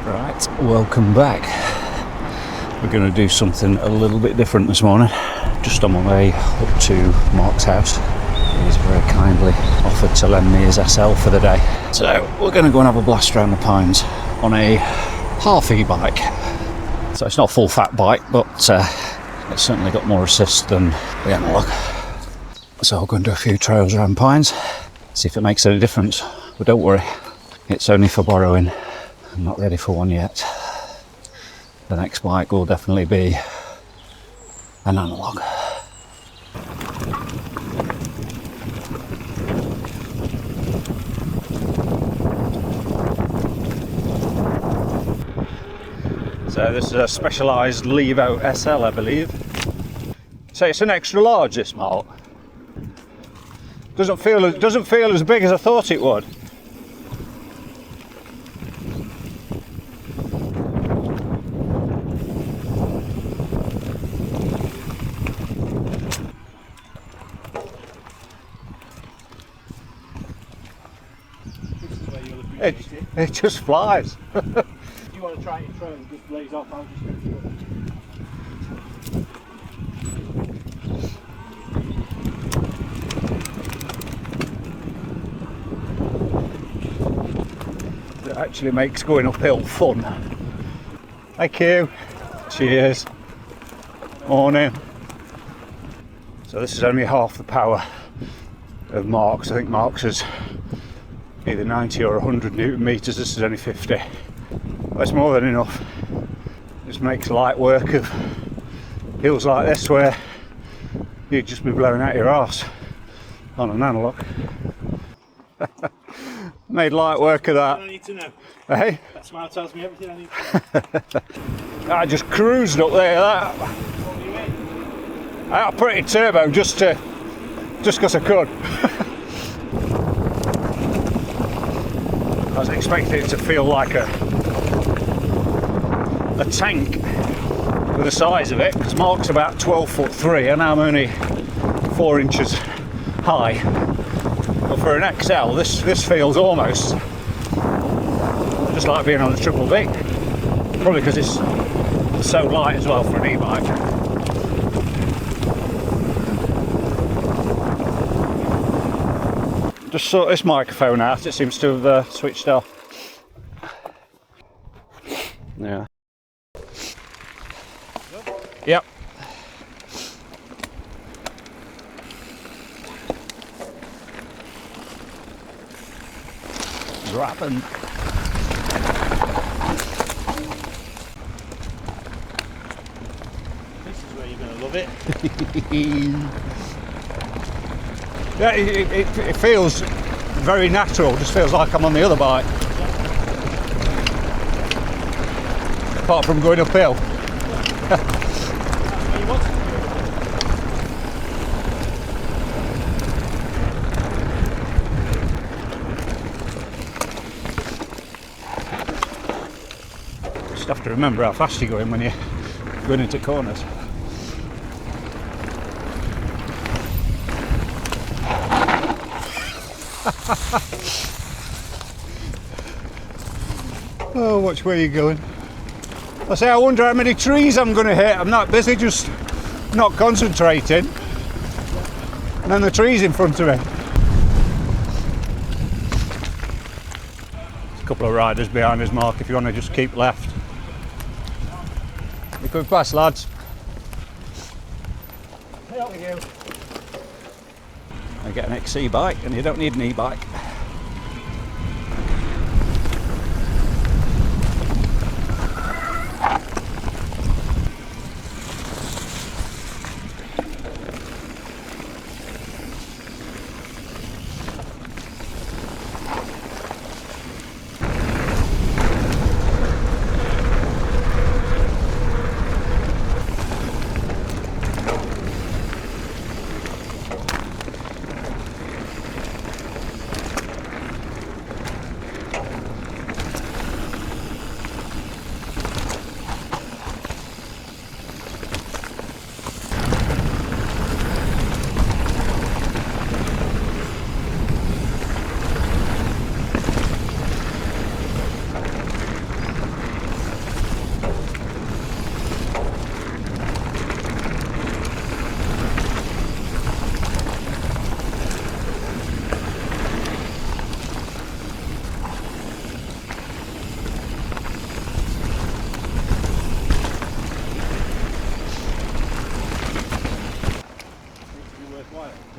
Right, welcome back. We're going to do something a little bit different this morning. Just on my way up to Mark's house. He's very kindly offered to lend me his SL for the day. So we're going to go and have a blast around the Pines on a half e-bike. So it's not a full fat bike, but it's certainly got more assist than the Analogue. So I'll go and do a few trails around Pines, see if it makes any difference. But don't worry, it's only for borrowing. I'm not ready for one yet. The next bike will definitely be an Analogue. So this is a Specialized Levo SL, I believe. So it's an extra large, this Mark. Doesn't feel as big as I thought it would. It just flies. If you want to try it through and just blaze off, I'll just go through it. It actually makes going uphill fun. Thank you. Cheers. Morning. So this is only half the power of Mark's. I think Mark's is either 90 or 100 Newton meters. This is only 50. But it's more than enough. Just makes light work of hills like this where you'd just be blowing out your arse on an Analogue. Made light work of that. I need to know. Hey? That smile tells me everything I need to know. I just cruised up there. What do you mean? I put it in turbo just because I could. I was expecting it to feel like a tank with the size of it, because Mark's about 12'3" and I'm only 4 inches high. But for an XL, this feels almost just like being on a triple B. Probably because it's so light as well for an e-bike. Just sort this microphone out, it seems to have switched off. Yeah. Yep. Dropping. This is where you're going to love it. Yeah, it feels very natural, just feels like I'm on the other bike. Apart from going uphill. Just have to remember how fast you're going when you're going into corners. Oh, watch where you're going. I say, I wonder how many trees I'm going to hit. I'm not busy, just not concentrating. And then the trees in front of me. There's a couple of riders behind us, Mark, if you want to just keep left. You're coming past, lads. Help you. I get an XC bike and you don't need an e-bike.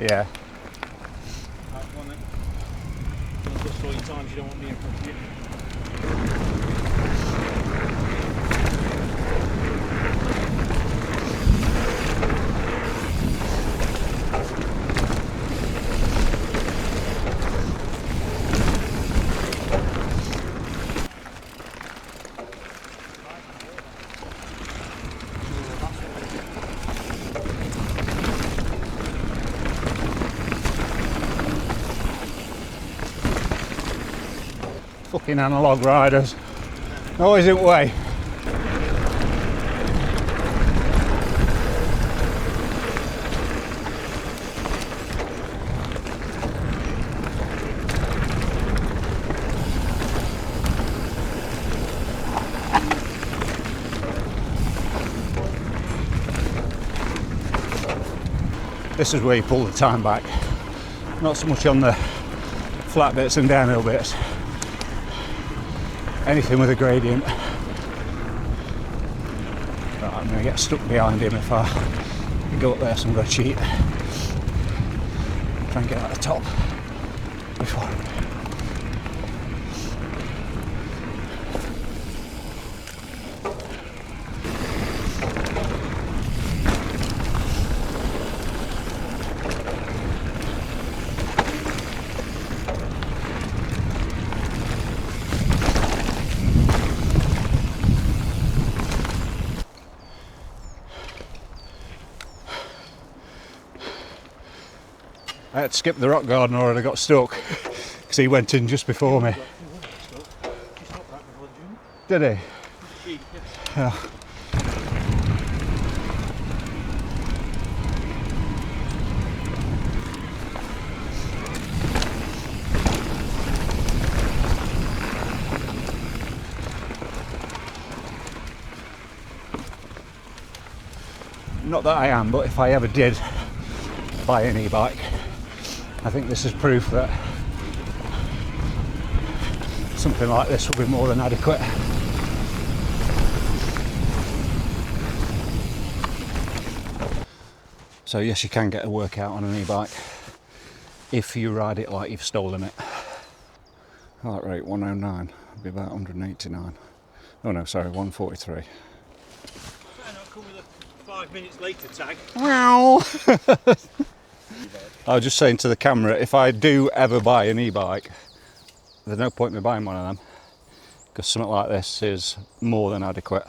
Yeah. One that just 40 times you don't want me in front of you. Fucking analog riders. Always in way. This is where you pull the time back. Not so much on the flat bits and downhill bits. Anything with a gradient. Right, I'm going to get stuck behind him if I go up there, so I'm going to cheat. Try and get at the top before. I had to skip the rock garden or I got stuck because he went in just before me. Did he? Yeah. Not that I am, but if I ever did buy an e-bike, I think this is proof that something like this will be more than adequate. So yes, you can get a workout on an e-bike if you ride it like you've stolen it. Heart rate 109, it'll be about 189. Oh no, sorry, 143. Better not come with a 5 minutes later tag. Wow. I was just saying to the camera, if I do ever buy an e-bike, there's no point in me buying one of them because something like this is more than adequate.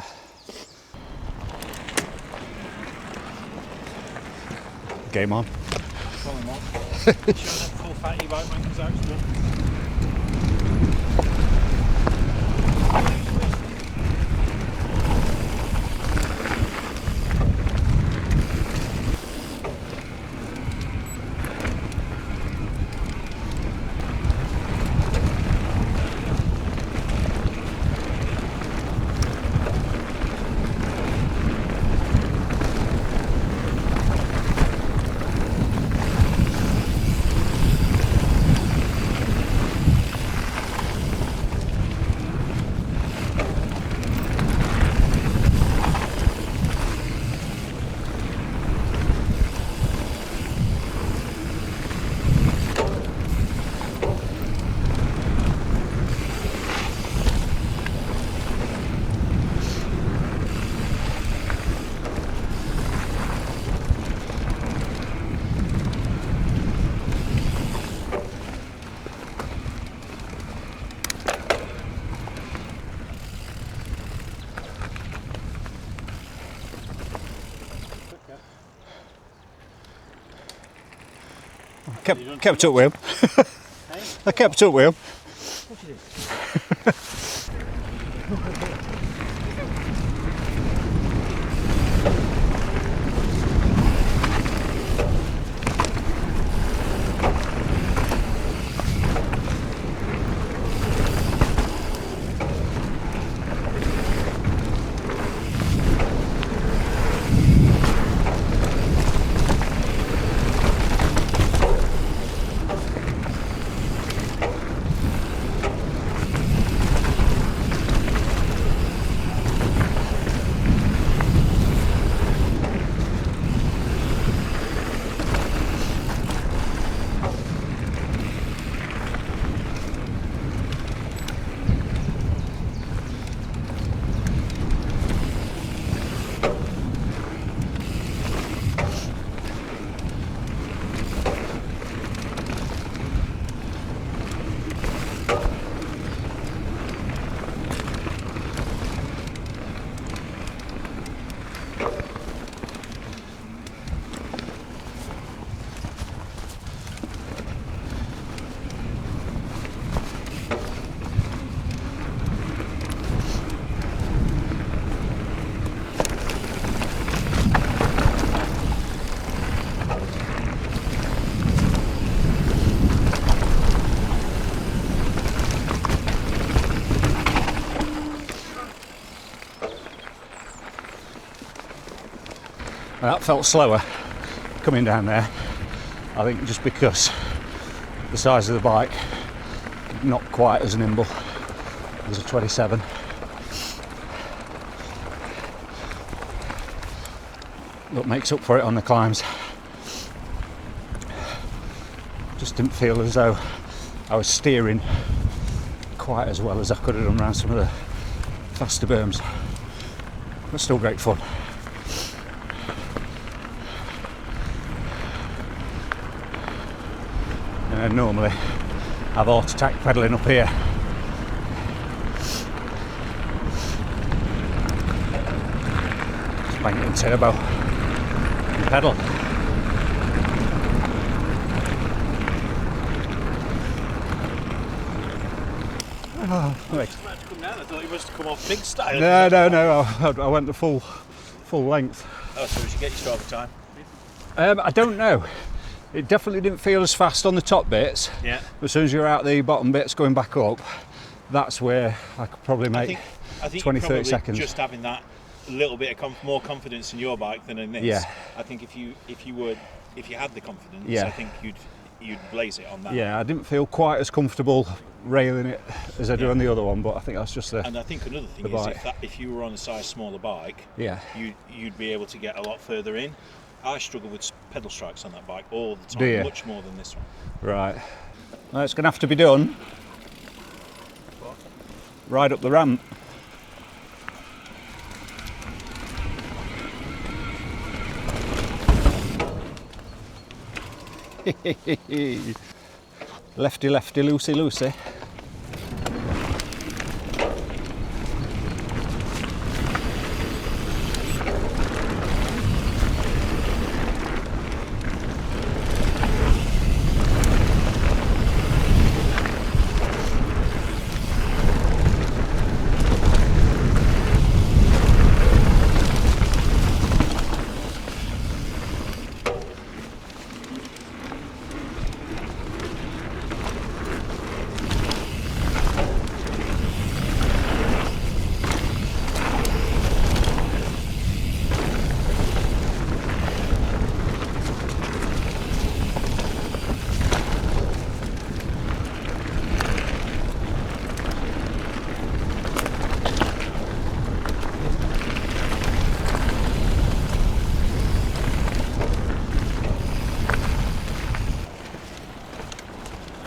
Game on. Full fat e-bike man comes out still. Kept up with him. I kept up with him. What you do? That felt slower coming down there. I think just because the size of the bike, not quite as nimble as a 27. That makes up for it on the climbs. Just didn't feel as though I was steering quite as well as I could have done around some of the faster berms. But still great fun. And normally I've auto-tack pedalling up here. Just bang it in turbo and pedal. Oh, right. I thought you must have come off big style. No. I went the full length. Oh, so we should get you Strava time. I don't know. It definitely didn't feel as fast on the top bits. Yeah. As soon as you're out the bottom bits going back up, that's where I could probably make I think 20, 30 probably seconds. Just having that little bit of more confidence in your bike than in this. Yeah. I think if you had the confidence, Yeah. I think you'd blaze it on that. Yeah, I didn't feel quite as comfortable railing it as I do on the other one, but I think that's just the. And I think another thing is if you were on a size smaller bike, Yeah. you'd be able to get a lot further in. I struggle with pedal strikes on that bike all the time, Do you? much more than this one. Right. Well, it's going to have to be done. What? Right up the ramp. Lefty, lefty, loosey, loosey.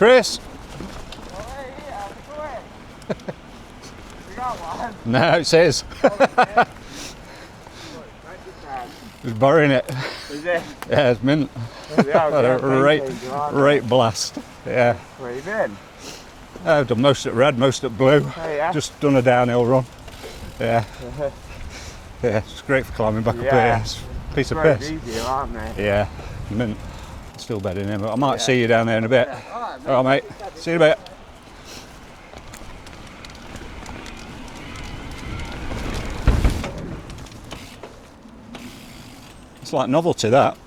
Chris? No, it says. He's borrowing it. Is it? Yeah, it's mint. Had a right blast. Yeah. Where you been? I've done most at red, most at blue. Oh, yeah? Just done a downhill run. Yeah. Yeah, it's great for climbing back up here. It's a piece of piss. Easy, aren't they? Yeah, mint. Still bedding in, but I might see you down there in a bit. All right, mate. See you in a bit. It's like novelty, that.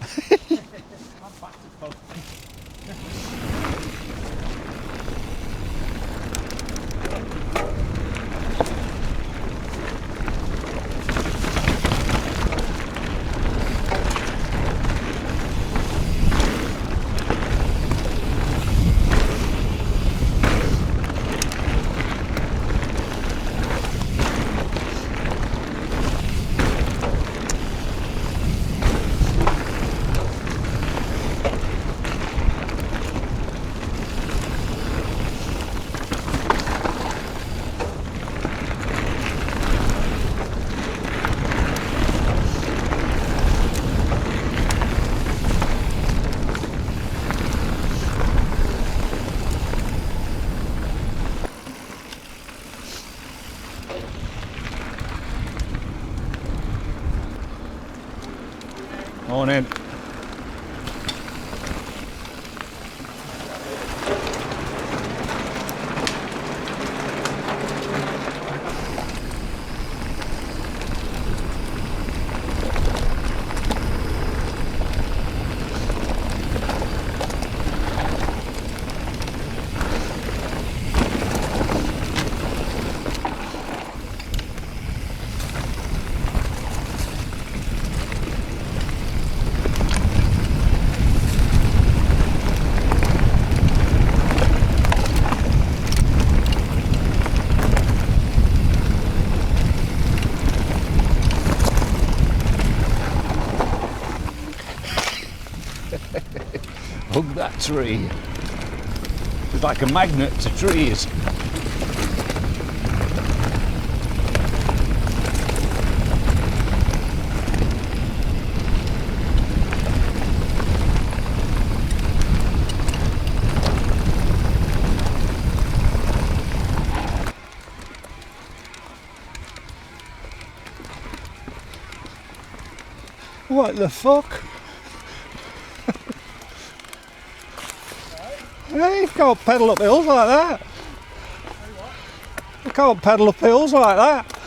Morning. that tree. It's like a magnet to trees. What the fuck? Hey, you can't pedal up hills like that. You can't pedal up hills like that.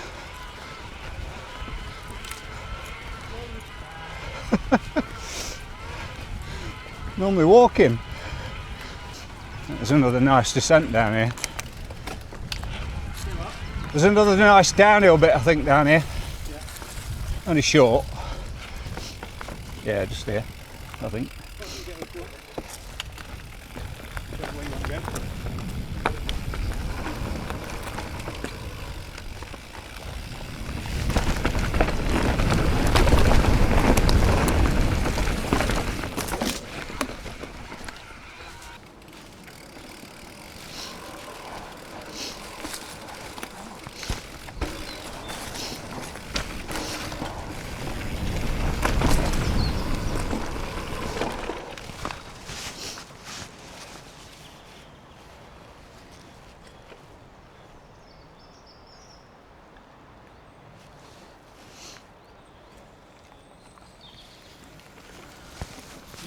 Normally walking. There's another nice descent down here. There's another nice downhill bit, I think, down here. Only short. Yeah, just here, I think.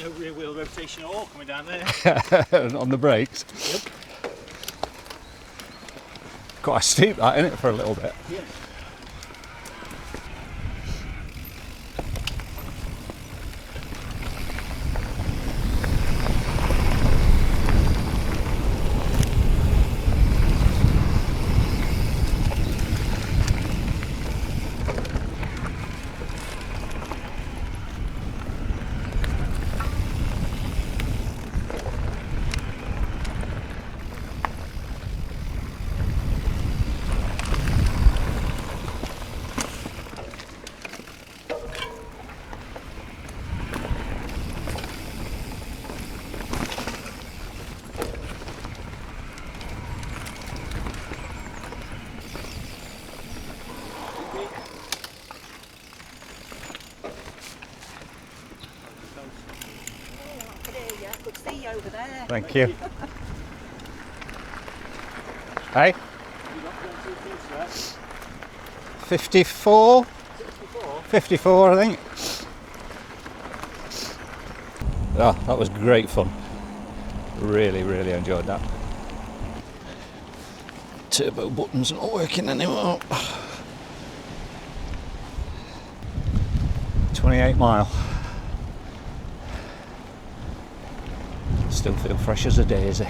No rear wheel rotation at all coming down there. On the brakes. Yep. Quite steep that, isn't it, for a little bit? Yeah. Good to see you over there. Thank you. Hey? 54? 54, I think. Oh, that was great fun. Really, really enjoyed that. Turbo button's not working anymore. 28 mile. Still feel fresh as a daisy.